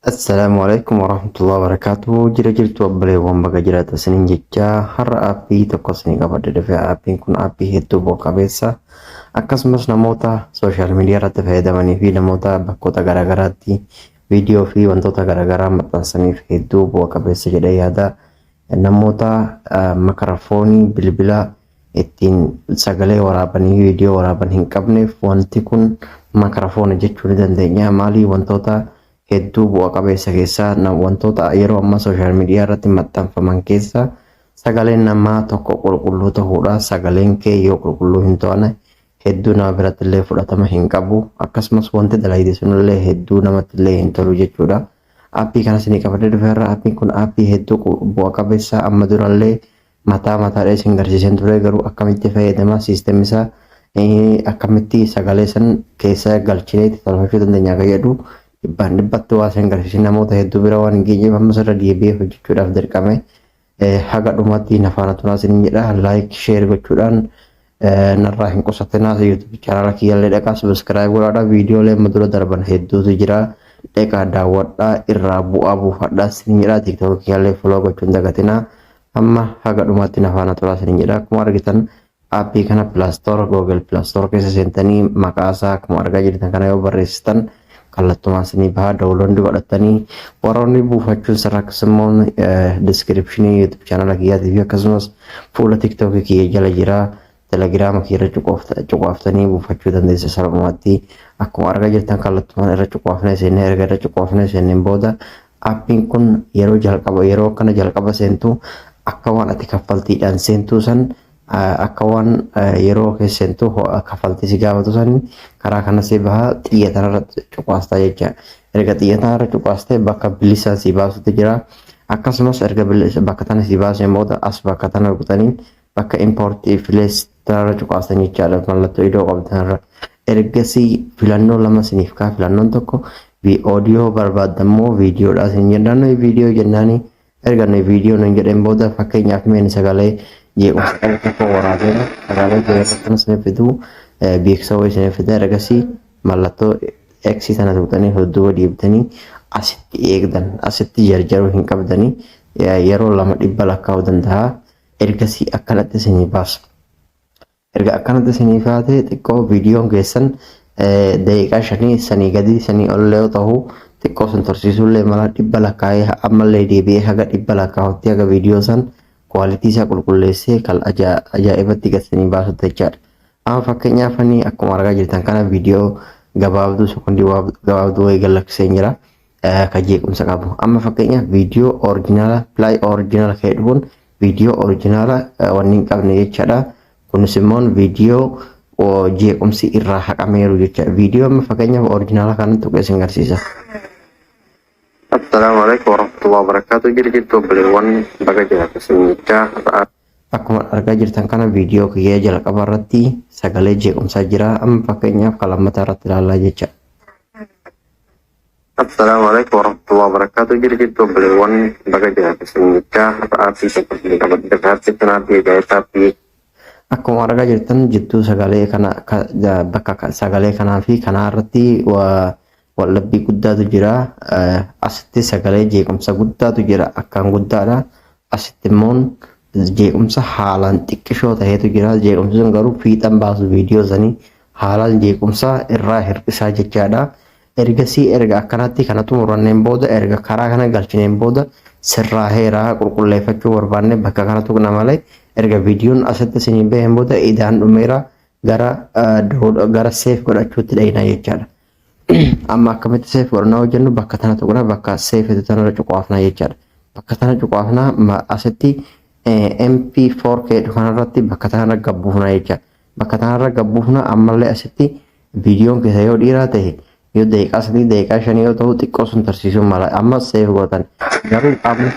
Assalamualaikum warahmatullahi wabarakatuh. Jira jirtu abbaleewwan baga jiraata isiniin jecha har'a aappii tokko isinii qabadhe dhufe. Aappiin kun aappii hedduu bu'a qabeessa akkasumas namoota sooshaal miidiyaa irratti fayyadamanii fi namoota bakkoota garaagaraatti viidiyoo fi wantoota garaagaraa maxxansaniif hedduu bu'a qabeessa jedhee yaada. Namoota makarafoonii bilbila ittiin sagalee waraabanii viidiyoo waraaban hin qabneef wanti kun makarafoona jechuu ni dandeenya. Maalii wantoota hedduu bu'a qabeessa keessaa wantoota yeroo ammaa sooshaal miidiyaa irratti maxxanfaman keessaa sagaleen namaa tokko qulqulluu ta'uudha. Sagaleen kee yoo qulqulluu hin ta'ane hedduu nama biratti illee fudhatama hin qabu. Akkasumas wanti dalaydii sunillee hedduu namatti illee hin tolu jechuudha. Aappii kana isinii qabadhee dhufeerra. Aappiin kun aappii hedduu bu'a qabeessa amma durallee mataadha isin garsiisan ture, garuu akkamitti fayyadama siistemii isaa akkamitti sagalee san keessa galchinee itti tolfachuu dandeenya akka jedhu dhibbaan dhibbatti waa isin garsiisan namoota hedduu bira waan hin geenyeef ammas irra deebi'ee hojjechuudhaaf dirqame. Haga dhumatti nafaana tunaa isin jedha. Laayik sheer gochuudhaan narraa hin qusatinaa. YouTube chaanaala kiyyaallee dhaqaa sabiskiraayib godhaadha. Viidiyoolee amma dura darban hedduutu jira. Dhaqaa daawwadhaa irraa bu'aa buufadhaa isin jedha. TikTok kiyyaallee foloo gochuun dagatinaa. Amma haga dhumatti nafaana tunaa isin jedha. Akkuma argitan aappii kana Plaastoor Google Plaastoor keessa seentanii maqaasaa akkuma argaa jirtan kana yoo barreessitan kallattumaan isinii bahaa daawunloodii godhatanii warroonni buufachuun sarraaqsimmoon diskiripshinii YouTube chaanaala kiyyaatii fi akkasumas fuula TikTok kiyya jala jira. Telegiraama kiyya irra cuqaaftanii buufachuu dandeessa. Salphumatti akkuma argaa jirtan kallattumaan irra cuqaafnee seennee erga irra cuqaafnee seenneen booda aappiin kun yeroo akkana jalqaba seentu akka waan ati kaffaltiidhaan seentuu san akka waan yeroo keessa seentu kaffaltii si gaafatu san karaa kana si bahaa xiyya tanarratti cuqaastaa jecha. Erga xiyya tanarra cuqaastee bakka bilisaan si baasutu jira. Akkasumas erga bakka tana si baaseen booda as bakka tana rukutanii bakka impoortii filees tanarra cuqaastan jechaadha. Mallattoo iddoo qabdanirra ergasii filannoo lama siniif kaa. Filannoon tokko oodiyoo barbaadammoo viidiyoodha isin jennaan. Viidiyoo jennaanii erga viidiyoo nan jedheen booda fakkeenyaaf meen sagalee jeequmsa tokko waraabeera. Sagalee jeequmsa isin fiduu beeksisa wayii isin fida. Ergasii mallattoo X sana tuqxanii hedduu dhiibdanii asitti eegdan. Asitti jarjaruu hin qabdanii yeroo 200 lakkaa'uu danda'a. Ergasii akkanatti isinii baasu. Erga akkanatti isinii baatee xiqqoo viidiyoon keessan daqiiqaa 5 sanii gadi sanii ol yoo ta'u xiqqoo sun tursiisuullee mala 100 lakkaa'ee ammallee deebi'ee haga 100 lakkaa'utti haga viidiyoo san kwaalitii isaa qulqulleessee kan ajaa'ibatti gatsanii baasutti jechaadha. Amma fakkeenyaaf akkuma argaa jirtan kana viidiyoo gabaabduu sekondii gabaabduu wayii galakseen jira kan jeequmsa qabu. Amma fakkeenyaaf viidiyoo orijinaala pilaay orijinaala ka'ee dhufuun viidiyoo orijinaala wanni hin qabne jechaadha. Kunis immoo viidiyoo jeequmsi irraa haqameeru jecha. Viidiyoo amma fakkeenyaaf orijinaala kanatti tuqee isin agarsiisa. Assalamualaikum warahmatullahi wabarakatuh. Jadi jirtu beliwan baga jiraata isin jecha. Akkuma argaa jirtan kana viidiyoo kiyya jalqaba irratti sagalee jeequmsaa jira. Amma fakkeenyaaf kan lammataa irratti ilaallaa jecha. Assalamualaikum warahmatullahi wabarakatuh. Jadi jirtu beliwan baga jiraata isin jecha. Aappii tokko isin qabadhe aappii gaarii akkuma argaa jirtan jidduu sagalee kana bakka sagalee kanaa fi kanaa irratti wallabbii guddaatu jira. Asitti sagalee jeequmsa guddaatu jira. Akkaan guddaadha. Asitti immoo jeequmsa haalaan xiqqishoo ta'etu jira. Jeequmsi sun garuu fiixan baasu viidiyoo sanii haalaan jeequmsa irraa hir'isaa jechaadha. Ergasii erga akkanatti kanatu muranneen booda erga karaa kana galchineen booda sirraa heeraa qulqulleeffachuu barbaanne bakka kanatu kana malee erga viidiyoon asitti isinii baheen booda idaan dhumeera gara seef godhachuutti dhayina jechaadha. Amma akkamitti seef godhannaa hojjennu bakka tana tuqna bakka seefitu tanarra cuqaafnaa jechaadha. Bakka tana cuqaafnaa asitti MP4K kanarratti bakka tanarra gabbuufnaa jechaadha. Bakka tanarra gabbuufnaa ammallee asitti viidiyoon keessa yoo dhiiraa ta'e yoo daqiiqaa 3 daqiiqaa 5 yoo ta'u xiqqoo sun tursiisuun mala. Amma seef gootan garuu qaamni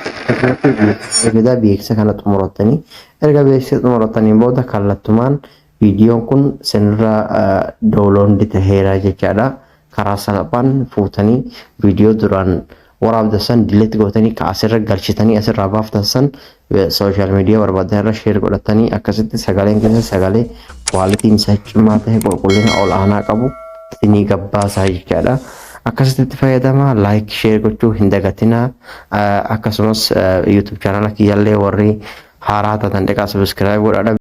beeksisa kana xumuratanii erga beeksisa xumuratanii booda kallattumaan viidiyoon kun sinirraa download taheera jechaadha. Karaa salphaan fuutanii viidiyoo duraan waraabdan san delete gootanii asirra galchitanii asirraa baaftan san sooshaal miidiyaa barbaadan irra sheer godhatanii akkasitti sagaleen keessa sagalee kwaalitiin isaa cimaa ta'e qulqullina ol aanaa qabu isinii gabbaasaa jechaadha. akkasitti fayyadama. Like share gochuu hin dagatina. Akkasumas YouTube channel kiyyallee warri haaraa taatan dhiqaa subscribe godhaa.